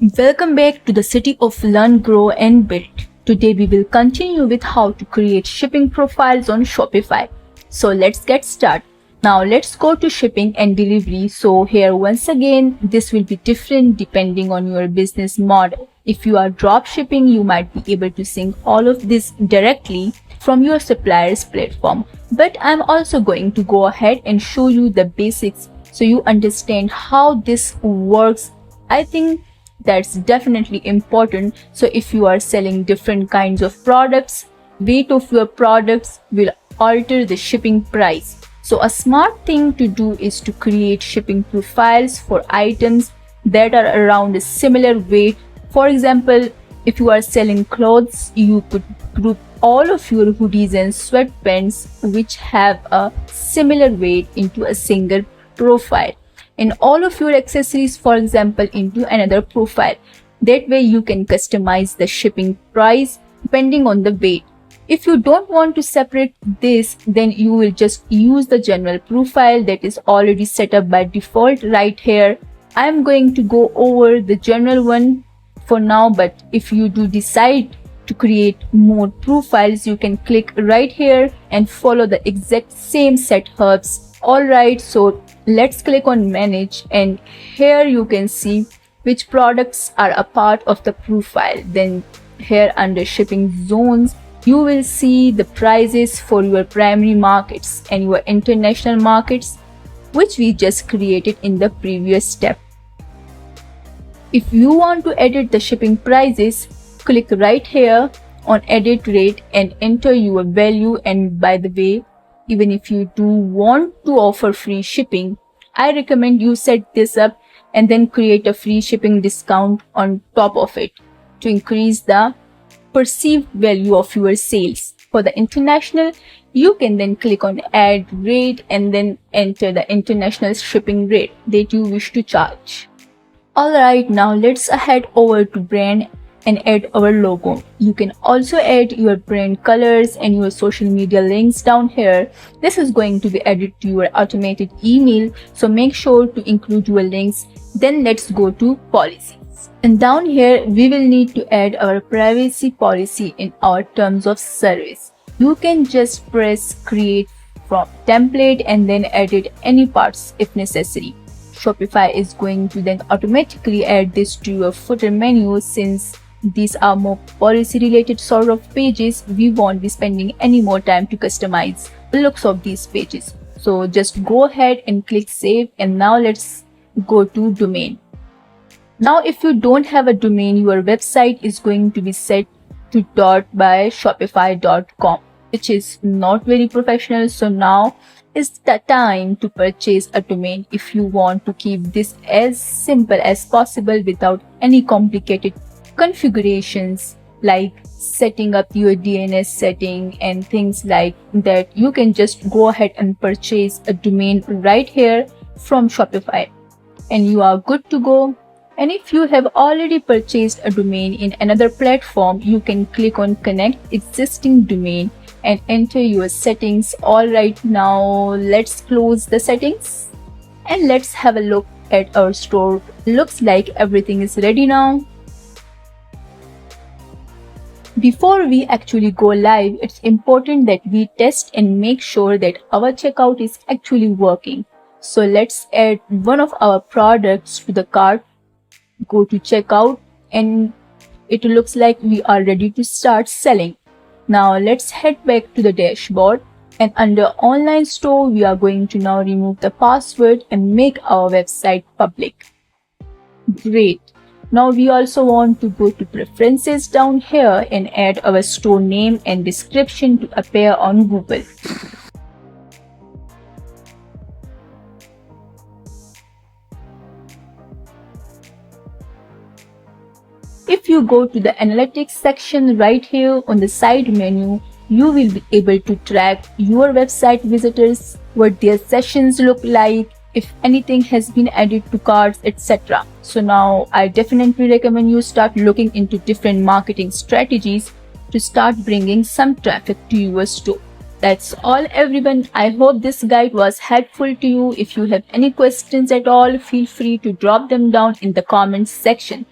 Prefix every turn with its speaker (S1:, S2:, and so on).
S1: Welcome back to the city of Learn, Grow and Build. Today we will continue with how to create shipping profiles on Shopify. So let's get started. Now let's go to shipping and delivery. So here once again, this will be different depending on your business model. If you are drop shipping, you might be able to sync all of this directly from your supplier's platform. But I'm also going to go ahead and show you the basics so you understand how this works. I think that's definitely important. So if you are selling different kinds of products, weight of your products will alter the shipping price. So a smart thing to do is to create shipping profiles for items that are around a similar weight. For example, if you are selling clothes, you could group all of your hoodies and sweatpants which have a similar weight into a single profile, and all of your accessories, for example, into another profile. That way you can customize the shipping price depending on the weight. If you don't want to separate this, then you will just use the general profile that is already set up by default right here. I am going to go over the general one for now, but if you do decide to create more profiles, you can click right here and follow the exact same setups. Alright, so let's click on manage, and here you can see which products are a part of the profile. Then here under shipping zones, you will see the prices for your primary markets and your international markets, which we just created in the previous step. If you want to edit the shipping prices, click right here on edit rate and enter your value. And by the way, even if you do want to offer free shipping, I recommend you set this up and then create a free shipping discount on top of it to increase the perceived value of your sales. For the international, you can then click on add rate and then enter the international shipping rate that you wish to charge. Alright, now let's head over to brand and add our logo. You can also add your brand colors and your social media links down here. This is going to be added to your automated email, so make sure to include your links. Then let's go to policies. And down here, we will need to add our privacy policy in our terms of service. You can just press create from template and then edit any parts if necessary. Shopify is going to then automatically add this to your footer menu. Since these are more policy related sort of pages, we won't be spending any more time to customize the looks of these pages. So just go ahead and click save, and now let's go to domain. Now if you don't have a domain, your website is going to be set to .byshopify.com, which is not very professional. So now is the time to purchase a domain if you want to keep this as simple as possible without any complicated configurations like setting up your DNS setting and things like that. You can just go ahead and purchase a domain right here from Shopify and you are good to go. And if you have already purchased a domain in another platform, you can click on connect existing domain and enter your settings. Alright, now let's close the settings and let's have a look at our store. Looks like everything is ready now. Before we actually go live, it's important that we test and make sure that our checkout is actually working. So let's add one of our products to the cart, go to checkout, and it looks like we are ready to start selling. Now let's head back to the dashboard, and under online store, we are going to now remove the password and make our website public. Great. Now we also want to go to preferences down here and add our store name and description to appear on Google. If you go to the analytics section right here on the side menu, you will be able to track your website visitors, what their sessions look like, if anything has been added to carts, etc. So now I definitely recommend you start looking into different marketing strategies to start bringing some traffic to your store. That's all everyone. I hope this guide was helpful to you. If you have any questions at all, feel free to drop them down in the comments section.